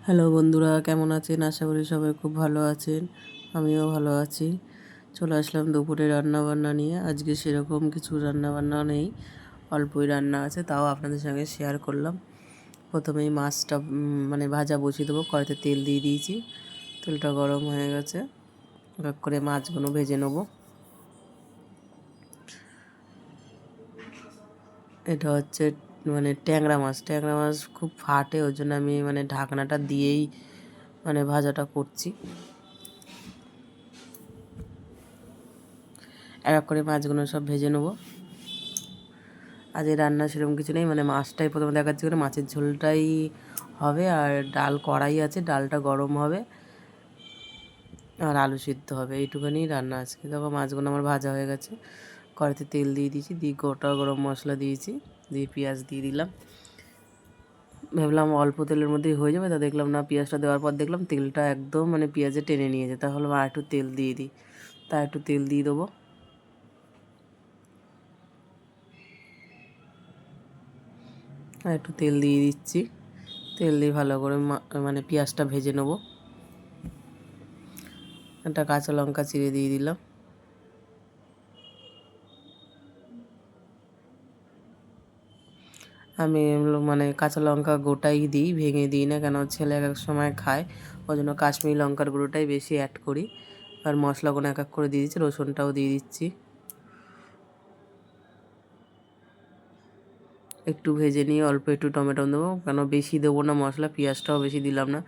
Hello বন্ধুরা, কেমন আছেন? আশা করি সবাই খুব ভালো আছেন। আমিও ভালো আছি। চলে আসলাম দুপুরে রান্নাবান্না নিয়ে। আজকে সেরকম কিছু রান্নাবান্না নেই, অল্পই রান্না আছে, তাও আপনাদের সঙ্গে শেয়ার করলাম। প্রথমেই মাছটা মানে ভাজা বসিয়ে দেবো। কড়াইতে তেল দিয়ে দিয়েছি, তেলটা গরম হয়ে গেছে। এক করে মাছগুলো ভেজে নেবো। এটা হচ্ছে মানে ট্যাংরা মাছ। ট্যাংরা মাছ খুব ফাটে, ওই জন্য আমি মানে ঢাকনাটা দিয়েই মানে ভাজাটা করছি। এক এক করে মাছগুলো সব ভেজে নেবো। আজ এই রান্না সেরকম কিছু নেই, মানে মাছটাই প্রথমে দেখাচ্ছি, করে মাছের ঝোলটাই হবে, আর ডাল কড়াই আছে, ডালটা গরম হবে, আর আলু সিদ্ধ হবে, এইটুখানি রান্না আজকে। দেখো মাছগুলো আমার ভাজা হয়ে গেছে। কড়াইতে তেল দিয়ে দিয়েছি, দিয়ে গোটা গরম মশলা দিয়েছি, দিয়ে পেঁয়াজ দিয়ে দিলাম। ভাবলাম অল্প তেলের মধ্যেই হয়ে যাবে, তা দেখলাম না, পেঁয়াজটা দেওয়ার পর দেখলাম তেলটা একদম মানে পেঁয়াজে টেনে নিয়েছে। তাহলে আর একটু তেল দিয়ে দিই, তা একটু তেল দিয়ে দেবো। আর একটু তেল দিয়ে দিচ্ছি। তেল দিয়ে ভালো করে মানে পেঁয়াজটা ভেজে নেবো। একটা কাঁচা লঙ্কা চিড়ে দিয়ে দিলাম। আমি মানে কাঁচা লঙ্কা গোটাই দিই, ভেঙে দিই না, কেন ছেলে এক এক সময় খায়, ওই জন্য কাশ্মীরি লঙ্কার গুঁড়োটাই বেশি অ্যাড করি। আর মশলাগুলো এক এক করে দিয়ে দিচ্ছি, রসুনটাও দিয়ে দিচ্ছি। একটু ভেজে নিয়ে অল্প একটু টমেটো দেবো, কেন বেশি দেবো না মশলা, পেঁয়াজটাও বেশি দিলাম না,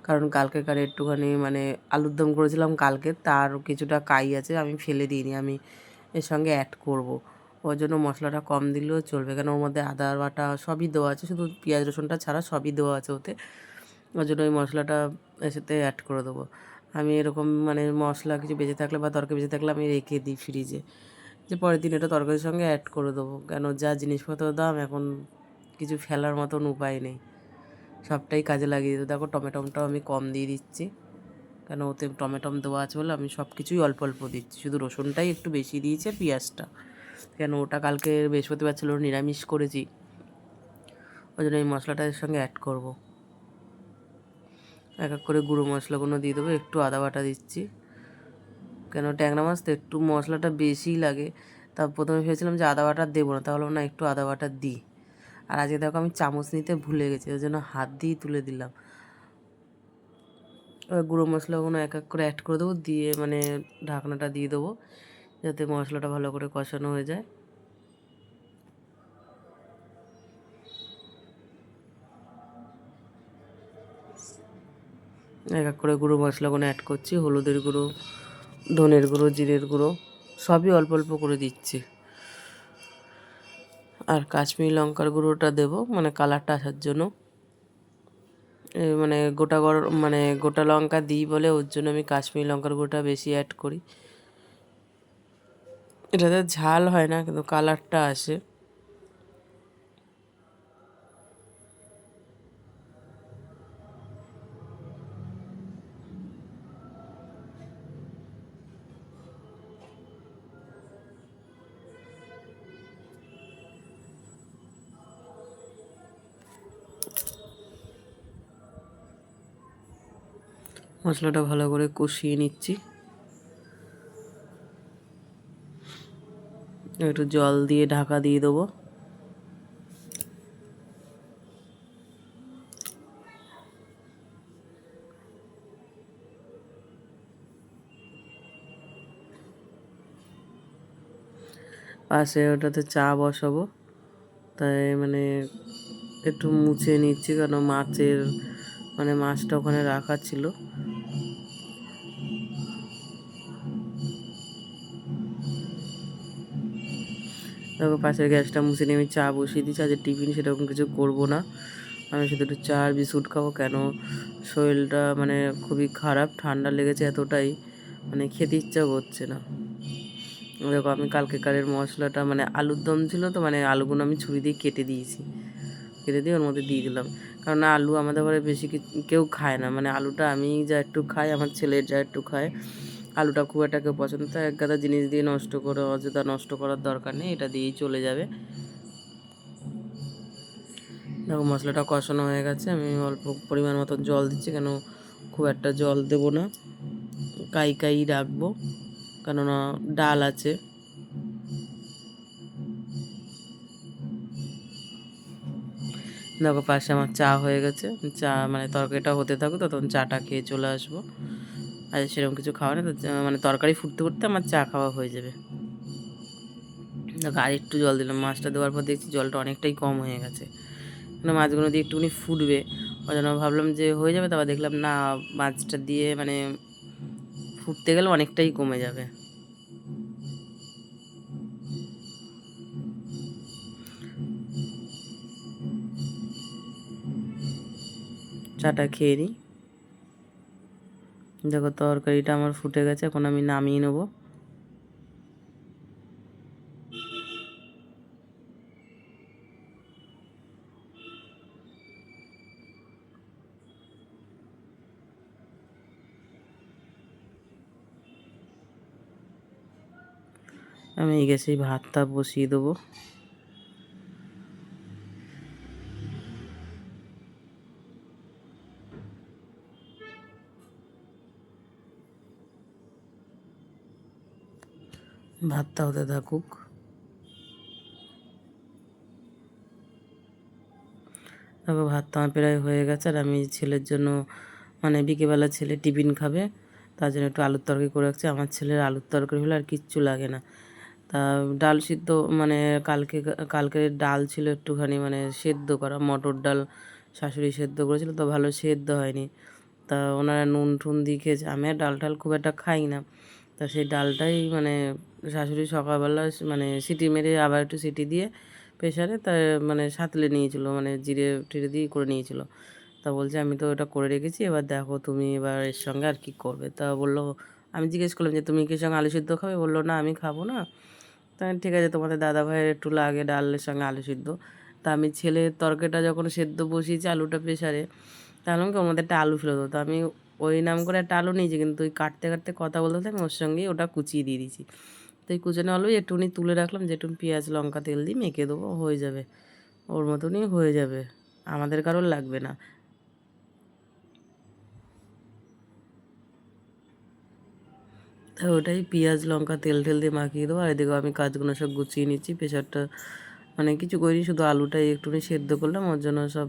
কারণ কালকেকার একটুখানি মানে আলুর দম করেছিলাম কালকে, তার কিছুটা কাই আছে, আমি ফেলে দিইনি, আমি এর সঙ্গে অ্যাড করব। ওর জন্য মশলাটা কম দিলেও চলবে, কেন ওর মধ্যে আদা বাটা সবই দেওয়া আছে, শুধু পেঁয়াজ রসুনটা ছাড়া সবই দেওয়া আছে ওতে। ওর জন্য ওই মশলাটা এর সাথে অ্যাড করে দেবো। আমি এরকম মানে মশলা কিছু বেঁচে থাকলে বা তরকারি বেঁচে থাকলে আমি রেখে দিই ফ্রিজে, যে পরের দিন এটা তরকারির সঙ্গে অ্যাড করে দেবো, কেন যা জিনিসপত্রের দাম এখন কিছু ফেলার মতন উপায় নেই, সবটাই কাজে লাগিয়ে দিতে। দেখো টমেটোটাও আমি কম দিয়ে দিচ্ছি, কেন ওতে টমেটো দেওয়া আছে বলে আমি সব কিছুই অল্প অল্প দিচ্ছি, শুধু রসুনটাই একটু বেশি দিয়েছি আর পেঁয়াজটা, কেন ওটা কালকে বৃহস্পতিবার ছিল, নিরামিষ করেছি, ওই জন্য এই মশলাটা এর সঙ্গে অ্যাড করব। এক এক করে গুঁড়ো মশলাগুলো দিয়ে দেবো, একটু আদা বাটা দিচ্ছি, কেন ট্যাংরা মাছ তো একটু মশলাটা বেশিই লাগে। তা প্রথমে ভেবেছিলাম যে আদা বাটা দেবো না, তাহলে না একটু আদা বাটা দিই। আর আজকে দেখো আমি চামচ নিতে ভুলে গেছি, ওই জন্য হাত দিয়েই তুলে দিলাম। এবার গুঁড়ো মশলাগুলো এক এক করে অ্যাড করে দেবো, দিয়ে মানে ঢাকনাটা দিয়ে দেবো, যাতে মশলাটা ভালো করে কষানো হয়ে যায়। এক এক করে গুঁড়ো মশলাগুলো অ্যাড করছি, হলুদের গুঁড়ো, ধনের গুঁড়ো, জিরের গুঁড়ো সবই অল্প অল্প করে দিচ্ছি। আর কাশ্মীরি লঙ্কার গুঁড়োটা দেবো মানে কালারটা আসার জন্য। মানে গোটা গরম মানে গোটা লঙ্কা দিই বলে ওর জন্য আমি কাশ্মীরি লঙ্কার গুঁড়োটা বেশি অ্যাড করি। এটাতে ঝাল হয় না, কিন্তু কালারটা আসে। মশলাটা ভালো করে কষিয়ে নিচ্ছি, একটু জল দিয়ে ঢাকা দিয়ে দেবো। পাশে ওটাতে চা বসাবো, তাই মানে একটু মুছে নিচ্ছি, কারণ মাছের মানে মাছটা ওখানে রাখা ছিল। দেখো পাশের গ্যাসটা মুছে নিয়ে আমি চা বসিয়ে দিচ্ছি। আজ টিফিন সেরকম কিছু করব না, আমি শুধু একটু চা আর বিস্কুট খাবো, কেন শরীরটা মানে খুবই খারাপ, ঠান্ডা লেগেছে এতটাই মানে খেতে ইচ্ছা করছে না। দেখো আমি কালকেকারের মশলাটা মানে আলুর দম ছিল তো, মানে আলুগুলো আমি ছুরি দিয়ে কেটে দিয়েছি, কেটে দিয়ে ওর মধ্যে দিয়ে দিলাম, কারণ আলু আমাদের ঘরে বেশি কেউ খায় না, মানে আলুটা আমি যা একটু খাই, আমার ছেলের যা একটু খায়, আলুটা খুব একটা কেউ পছন্দ, তো এক গাদা জিনিস দিয়ে নষ্ট করে অযথা নষ্ট করার দরকার নেই, এটা দিয়েই চলে যাবে। দেখো মশলাটা কষানো হয়ে গেছে, আমি অল্প পরিমাণ মতন জল দিচ্ছি, কেন খুব একটা জল দেবো না, কাই কাই রাখবো, কেননা ডাল আছে। দেখো পাশে আমার চা হয়ে গেছে, চা মানে তরকারিটা হতে থাকুক, তখন চাটা খেয়ে চলে আসবো। আর সেরকম কিছু খাওয়া নেই তো, মানে তরকারি ফুটতে ফুটতে আমার চা খাওয়া হয়ে যাবে। দেখো আর একটু জল দিলাম, মাছটা দেওয়ার পর দেখছি জলটা অনেকটাই কম হয়ে গেছে, মানে মাছগুলো দিয়ে একটুখানি ফুটবে, ওই জন্য ভাবলাম যে হয়ে যাবে, তারপর দেখলাম না, মাছটা দিয়ে মানে ফুটতে গেলে অনেকটাই কমে যাবে। চাটা খেয়ে নিই। দেখো তরকারিটা আমার ফুটে গেছে, এখন আমি নামিয়ে নেবো। আমি এই গ্যাসেই ভাতটা বসিয়ে দেবো। ভাতটা হতে থাকুক। দেখো ভাতটা আমার প্রায় হয়ে গেছে, আর আমি ছেলের জন্য মানে বিকেলবেলা ছেলে টিফিন খাবে, তার জন্য একটু আলুর তরকারি করে রাখছি। আমার ছেলের আলুর তরকারি হলে আর কিচ্ছু লাগে না। তা ডাল সিদ্ধ মানে কালকে ডাল ছিল একটুখানি মানে সেদ্ধ করা, মটর ডাল শাশুড়ি সেদ্ধ করেছিল, তো ভালো সেদ্ধ হয়নি। তা ওনারা নুন টুন দিয়ে খেয়েছে, আমি আর ডাল টাল খুব একটা খাই না। তা সেই ডালটাই মানে শাশুড়ি সকালবেলা মানে সিটি মেরে আবার একটু সিটি দিয়ে প্রেশারে তা মানে সাঁতলে নিয়েছিল, মানে জিরে টিরে দিয়ে করে নিয়েছিল। তা বলছে আমি তো ওটা করে রেখেছি, এবার দেখো তুমি এবার এর সঙ্গে আর কি করবে। তা বললো, আমি জিজ্ঞেস করলাম যে তুমি কি সঙ্গে আলু সিদ্ধ খাবে, বললো না আমি খাবো না। তা ঠিক আছে, তোমাদের দাদা ভাইয়ের একটু লাগে ডালের সঙ্গে আলু সিদ্ধ। তা আমি ছেলের তরকারিটা যখন সেদ্ধ বসিয়েছি আলুটা প্রেশারে, তাহলে আমাকে ওর মধ্যে একটা আলু ফেলে দেবো। তো আমি ওই নাম করে একটা আলু নিয়েছি, কিন্তু ওই কাটতে কাটতে কথা বলতে বলতে আমি ওর সঙ্গেই ওটা কুচিয়ে দিয়ে দিয়েছি। তো এই কুচানো আলু একটুখানি তুলে রাখলাম, যেটুকু পেঁয়াজ লঙ্কা তেল দিয়ে মেখে দেবো, হয়ে যাবে, ওর মতনই হয়ে যাবে, আমাদের কারোর লাগবে না। তা ওটাই পেঁয়াজ লঙ্কা তেল টেল দিয়ে মাখিয়ে দেবো। আর এদিকে আমি কাজগুলো সব গুছিয়ে নিচ্ছি, প্রেশারটা মানে কিছু করিনি, শুধু আলুটাই একটুখানি সেদ্ধ করলাম, ওর জন্য সব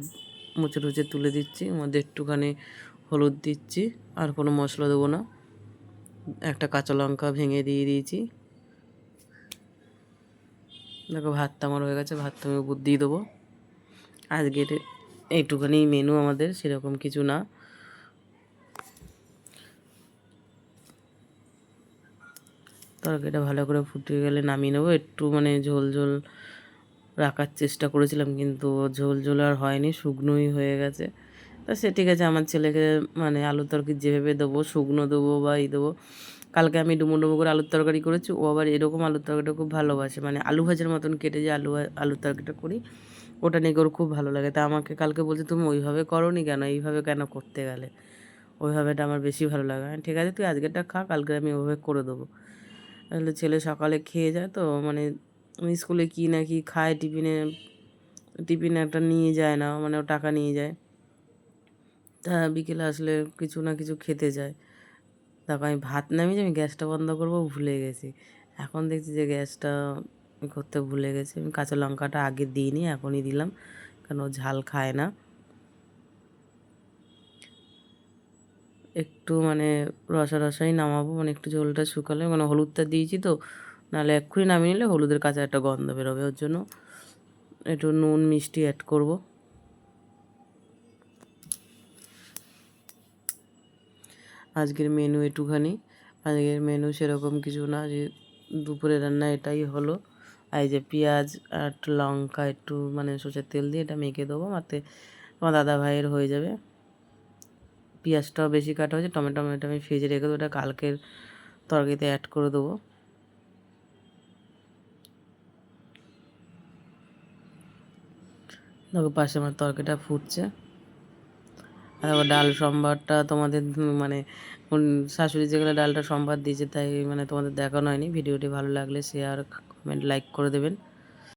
মুছে টুচে তুলে দিচ্ছি, ওর মধ্যে একটুখানি হলুদ দিচ্ছি, আর কোনো মশলা দেবো না। একটা কাঁচা লঙ্কা ভেঙে দিয়ে দিয়েছি। দেখো ভাতটা আমার হয়ে গেছে, ভাতটা আমি উপর দিয়ে দেবো। আজকের এইটুখানি মেনু, আমাদের সেরকম কিছু না। তরকারিটা ভালো করে ফুটে গেলে নামিয়ে নেবো। একটু মানে ঝোল ঝোল রাখার চেষ্টা করেছিলাম, কিন্তু ঝোল ঝোল আর হয়নি, শুকনোই হয়ে গেছে। তা সে ঠিক আছে, আমার ছেলেকে মানে আলুর তরকারি যেভাবে দেবো, শুকনো দেবো বা দেবো। কালকে আমি ডুমো ডুমো করে আলুর তরকারি করেছি, ও আবার এরকম আলুর তরকারিটা খুব ভালোবাসে, মানে আলু ভাজার মতন কেটে যে আলুর তরকারিটা করি, ওটা নিয়ে ওর খুব ভালো লাগে। তা আমাকে কালকে বলছে তুমি ওইভাবে করো নি কেন, এইভাবে কেন করতে গেলে, ওইভাবেটা আমার বেশি ভালো লাগে। ঠিক আছে তুই আজকেরটা খা, কালকে আমি ওইভাবে করে দেবো। তাহলে ছেলে সকালে খেয়ে যায় তো, মানে স্কুলে কী না কি খায়, টিফিনে একটা নিয়ে যায় না, মানে ও টাকা নিয়ে যায়, তা বিকেলে আসলে কিছু না কিছু খেতে যায়। তারপর আমি ভাত নামিয়ে আমি গ্যাসটা বন্ধ করবো ভুলে গেছি, এখন দেখছি যে গ্যাসটা করতে ভুলে গেছি। আমি কাঁচা লঙ্কাটা আগে দিইনি, এখনই দিলাম, কারণ ও ঝাল খায় না। একটু মানে রসা রসাই নামাবো, মানে একটু ঝোলটা শুকালে, মানে হলুদটা দিয়েছি তো, নাহলে এক্ষুনি নামিয়ে নিলে হলুদের কাঁচা একটা গন্ধ বেরোবে, ওর জন্য একটু নুন মিষ্টি অ্যাড করব। আজকের মেনু একটুখানি, আজকের মেনু সেরকম কিছু না, যে দুপুরে রান্না এটাই হলো। আর এই যে পেঁয়াজ আর একটু লঙ্কা একটু মানে সর্ষের তেল দিয়ে এটা মেখে দেবো, মাতে আমার দাদা ভাইয়ের হয়ে যাবে। পেঁয়াজটাও বেশি কাটা হয়েছে, টমেটো আমি ফ্রিজে রেখে দেবো, ওটা কালকের তরকারিতে অ্যাড করে দেবো। দেখো পাশে আমার তরকারিটা ফুটছে। আর আবার ডাল সম্বারটা তোমাদের মানে শাশুড়ি যেগুলো ডালটা সম্বাদ দিয়েছে, তাই মানে তোমাদের দেখানো হয়নি। ভিডিওটি ভালো লাগলে শেয়ার কমেন্ট লাইক করে দেবেন।